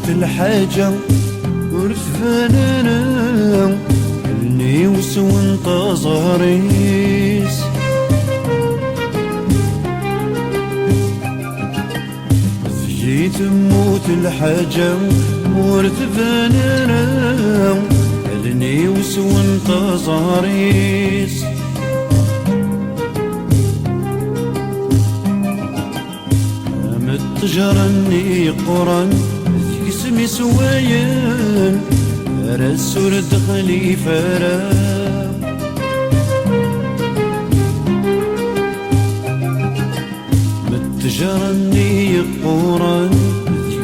تموت الحاجة ورفاننا اللي وسوى زهريس تجي تموت الحاجة ورفاننا اللي وسوى زهريس تجرني قران اسمي سوايا رسول دخلي فرا متجرني قران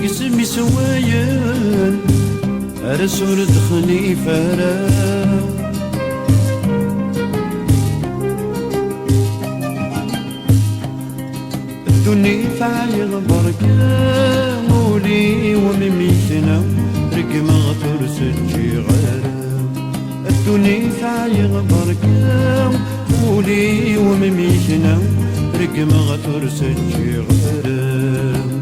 اسمي سوايا رسول دخلي فرا الدنيا فعيغ بركة مولي ومميتنا رقم غفر سجي غرام الدنيا فعيغ بركة مولي ومميتنا رقم غفر سجي غرام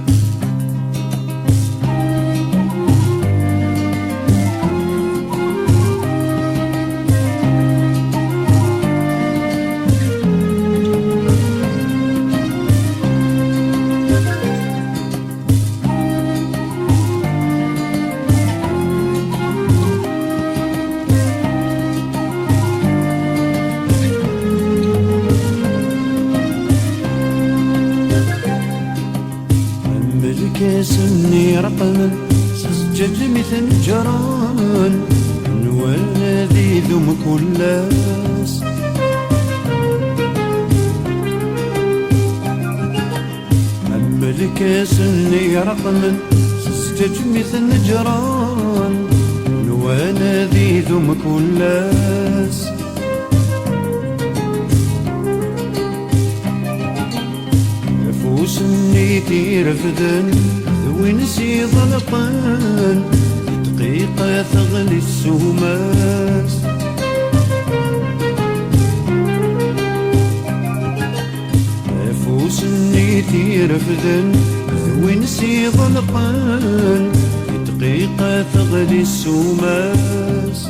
كاسني رقما سجد مثل جران نوالذي ذم كلاس أما الكاسني رقما سجد مثل جران نوالذي ذم كلاس نفوسني تيرفدن ونسي ضلقان دقيقة ثغلي السوماس نفوسني تيرفدن ونسي ضلقان دقيقة ثغلي السوماس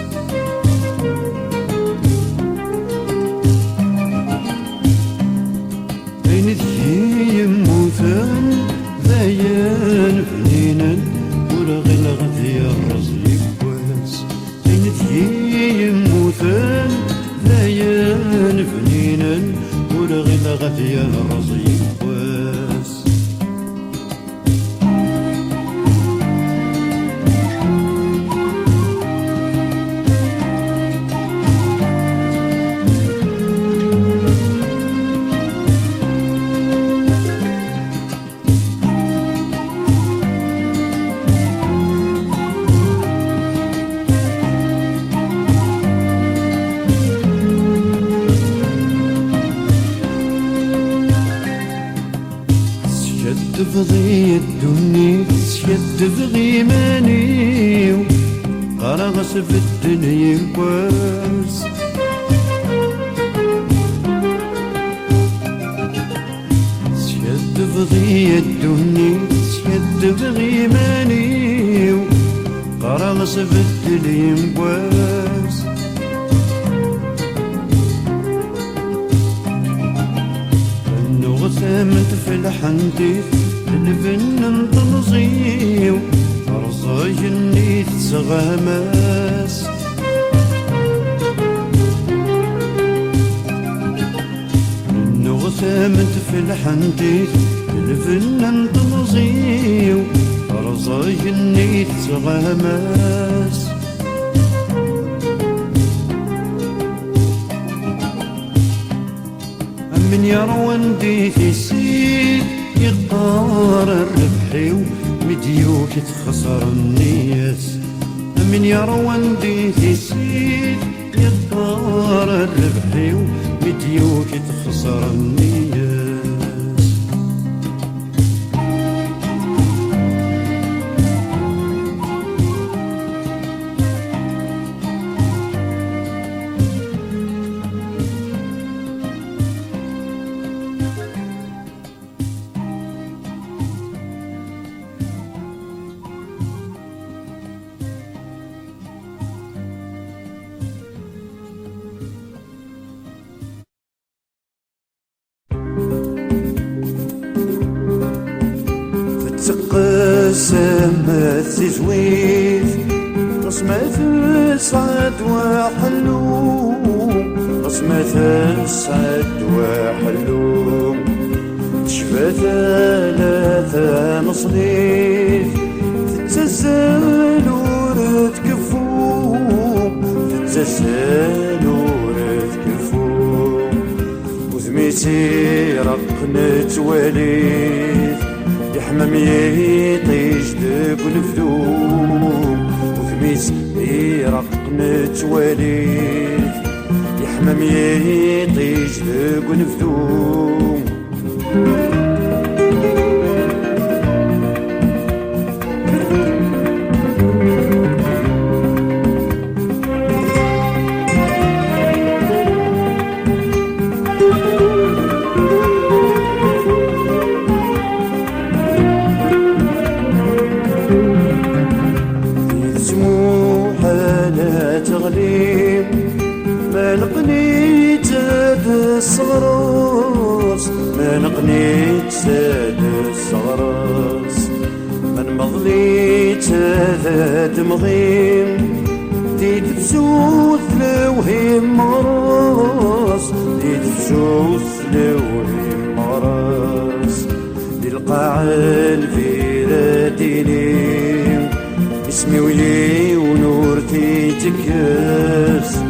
بين ذي يموثان ذيان فنينا ورغي الغذي الرزي كواس بين ذي يموثان ذيان فنينا ورغي الغذي الرزي كواس تبغي الدنيا تبغي ماني غرغس في الدنيا كواس تبغي الدنيا تبغي ماني غرغس في الدنيا كواس النغثامت في الحنديث الفن طلزيو رزاي النيت سغاماس النغثامت في الحنديث الفن طلزيو رزاي النيت سغاماس من يروان ديثي سيد يقار الربحي ومديوك تخسر النياس من يروان ديثي سيد يقار الربحي ومديوك تخسر النياس سما تزويت رسمة السعد وحلو رسمة السعد وحلو تشفى ثلاثة مصليت تتزل ورتكفو تتزل ورتكفو وزميتي رقنت وليت يحمم يطيش دق الفدوم وزميتي رقنت وليت يحمم يطيش دق الفدوم ما لقنيت هاد الصغراس ما لقنيت هاد الصغراس من مضليت هذا دمغيم ديت بزوث لوهيم مراس ديت بزوث لوهيم مراس دي القاع الفيراتيني اسمي ويلي ونورتي تكاس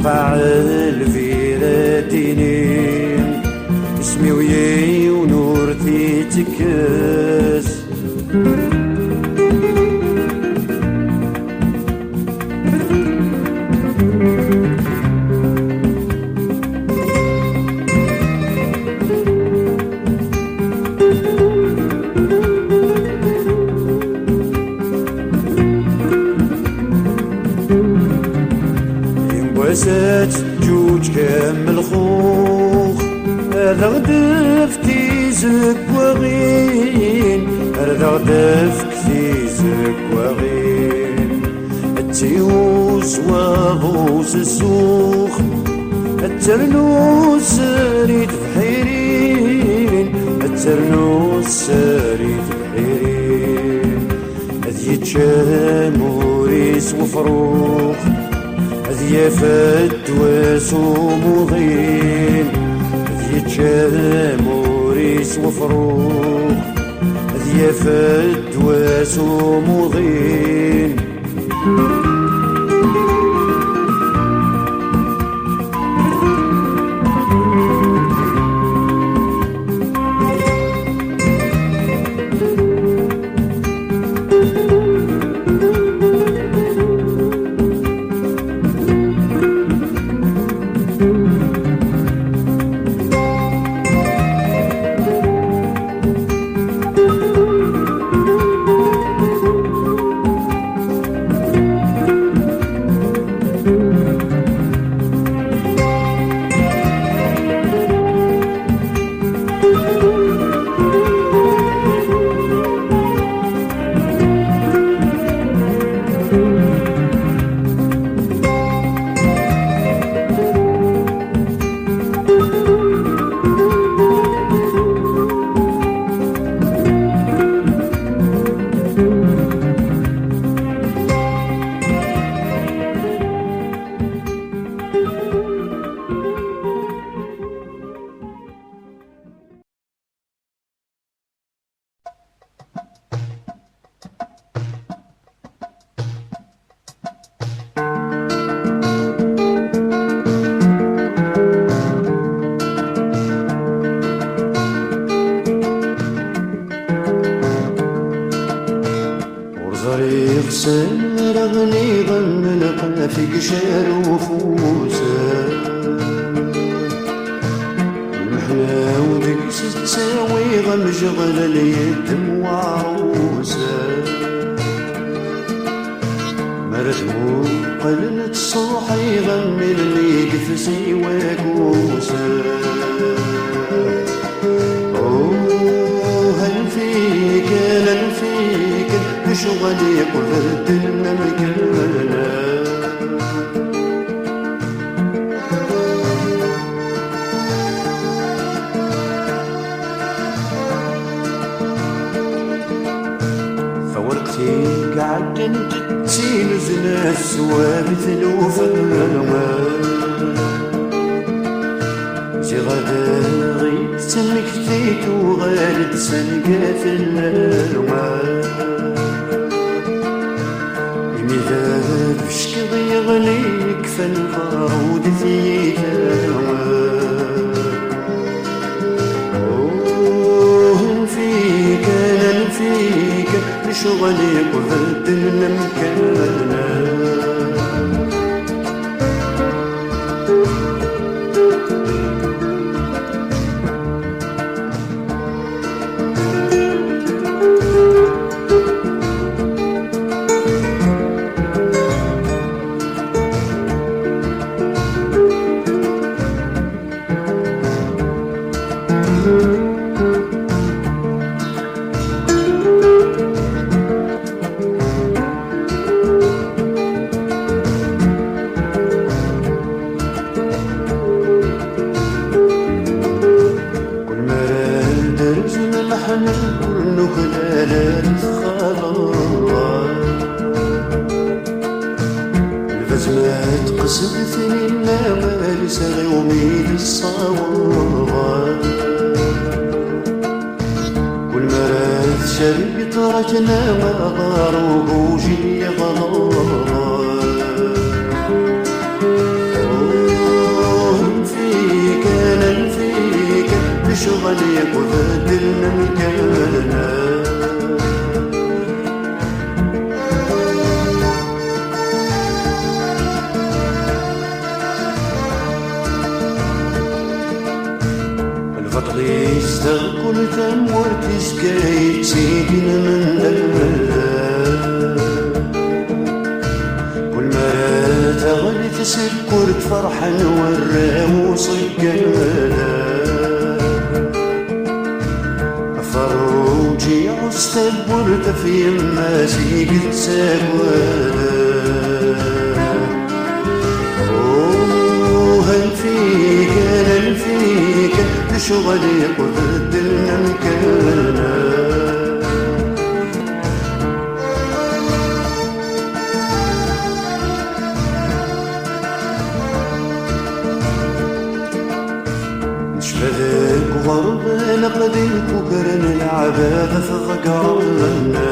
القاع الفيراتيني اسمي وياي ونورتي تكاس وسات جوج كامل خوخ هذا غدف تيزك وغين هذا غدف كتيزك وغين التيوز وغوز السوخ الترنوس سريت بحيرين الترنوس سريت بحيرين هذي تشاموريس وفروخ هذي فد وسوموضين هذي تشاموريس وفروخ هذي فد وسوموضين رغني غم في قشير وفوسه المحنا وديك تساوي غم شغل اليد وعروسه مرتمو قلت صوحي غمي اللي قفسي وكوسه هل فيك هل فيك شغلي قلت المكانه حاجة تتسين زنا السوابت الوفا زي غدا غيت سمك ثيت وغالد سنقات اللالما إمداد بشكي يغليك فالبارود ثيتا فيك أنا فيك لشغلي قبلت المكانة الفزمات قصدتني النمال سغي وميد الصواب كل مرات شريك تركنا ما ضاروا بوجي غلاب فيك انا فيك بشغلي وبدلنا مكاننا الفضلي استغل ثمورت سكايت سيدنا من دلال كل ما تغلي تسكرت فرحا والرام صقالا فروجي عستبرت في ماسي قد ساقوالا هل فيك انا فيك لشغلي قلت لنا مكاننا نشفذك وغرب نقدك وكرن العبادة فقرنا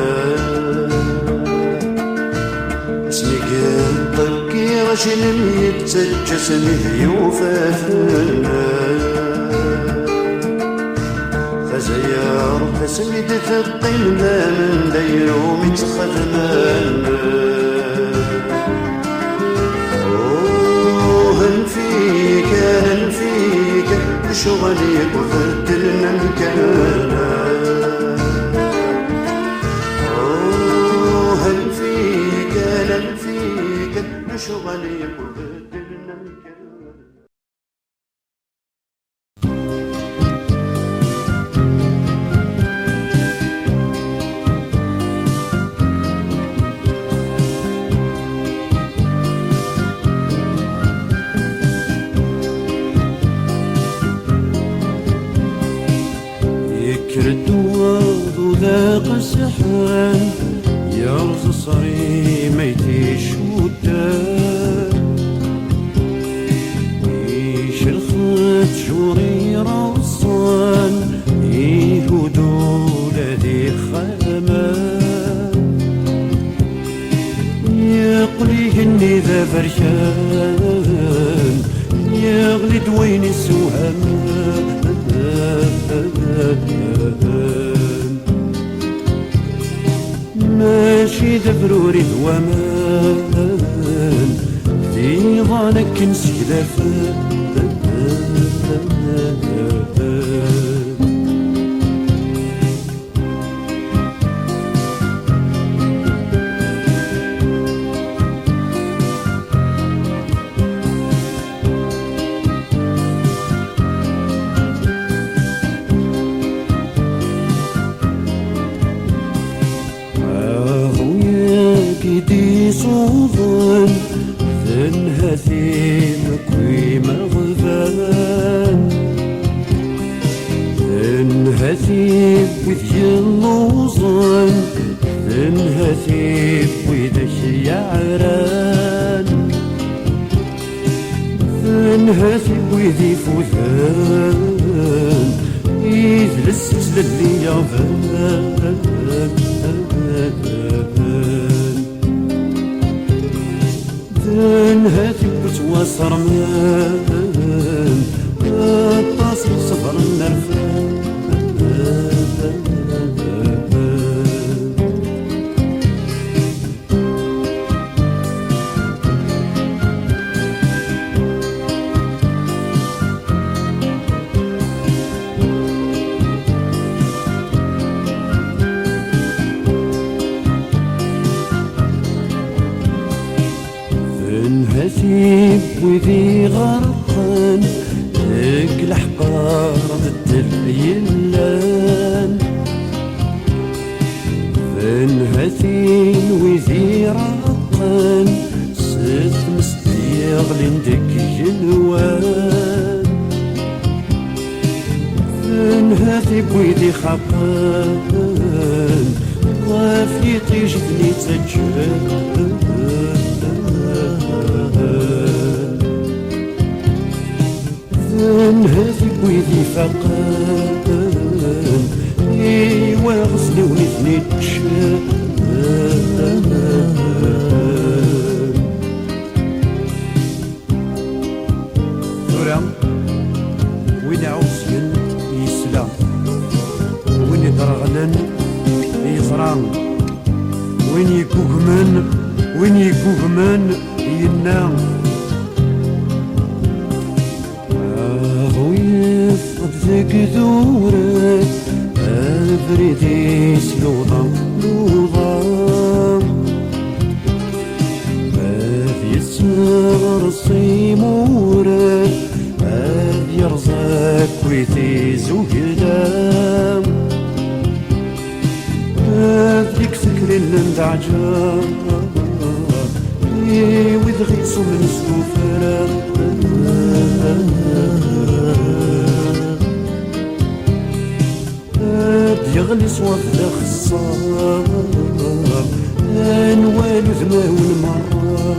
اسمي قد طلقي غشن يتسجسني ذيوفافنا فزيار فسميت ثقلنا من ديرو متخدمنا هل فيك بشغلي قلت لنا مكاننا هل فيك بشغلي قلت لنا مكاننا يكرد وضو ذاق السحان يرز صري ميتي شوتان يشرخت شوري روصان يهودو لذي خامان يقليهني ذا فرشان يغلي دوين السوهمان ماشي دبروري ثوامان في ظنك نسكلفان كيدي صوضان ذن هثيم كوي مغفان ذن هثيم وذي اللوزان ذن ذنهتي بويدك يعران ذنهتي بويدي فوثان يجلس للي يعفان ذنهتي بتواصر مان الطاسم صفر النرفان ذنهتي بويدي غرقان ديك الحقار ضد اليلان ذنهتي ويدي رقان ست مستيغ لندك جنوان ذنهتي بويدي خقان وفيتي جدني تجهان ذنهتي بويدي فقان إيوا غسلي ونثني تشان ثورا وين عوسين يسلام وين يدرغلن يزران وين يكوكمن ينام ذيك ذورة أفريدي سلوضام هذ يسمر الصيمورة هذ يرزاك ويتي زوجلام هذ يكسكر اللندعجام ويدغيصو من سوفرا يغلي صوت ذا خصام انوال ثماون مرة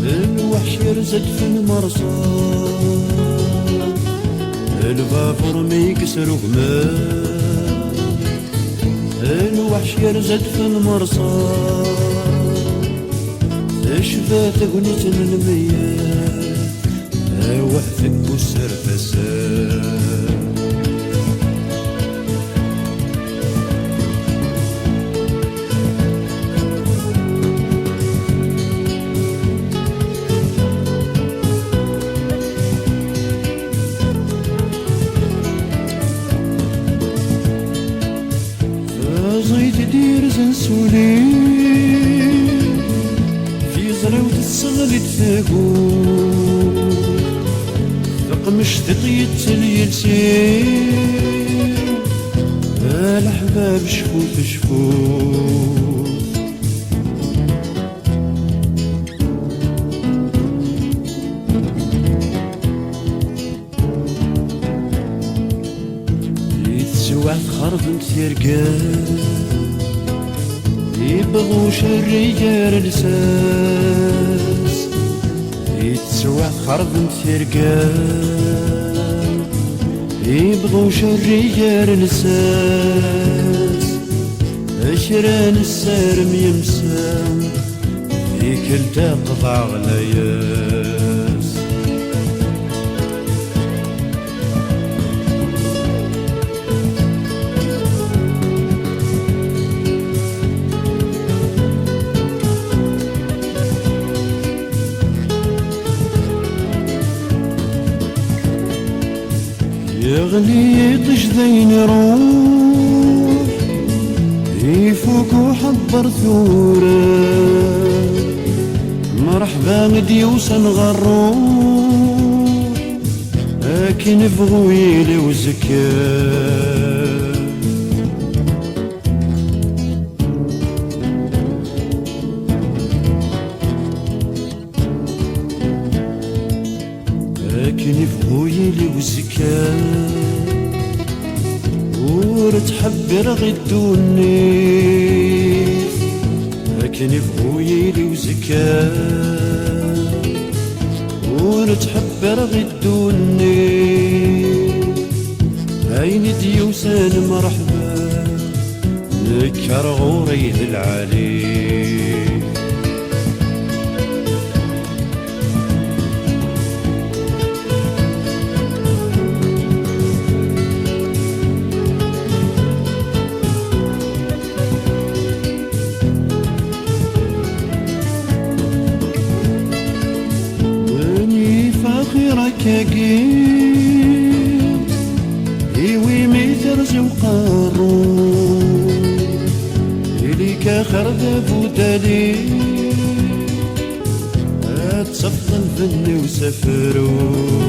الوحش يرزد في المرصاد الفافور ما يكسر غمام الوحش يرزد في المرصاد تشفى تقنيت المياه وحدك وسر فساد دير زنسولي في زروت الصغر تثاقول ثقمش تطيت اليلسين الأحباب شفوف شفوف يتسوع خرب تيرقان يبغوش الرجال لساس يتسوع خرب تيرقان يبغوا شريار نساس أشران السارم يمسام في كل تقطع غلياس يغني تجذين روح يفوك وحضر ثورة مرحبا ديوسن غروح لكن فغويلي وزكاه لكن فغويلي وزكاه ورتحبر غدوني لكن فغويلي وزكاه ورتحبر غدوني عيني ديوسان مرحبا نكر غوريد العالي خيرك أكيد إيوي ميترز وقارون إليك خرد بودالي أتصفن فني وسفرون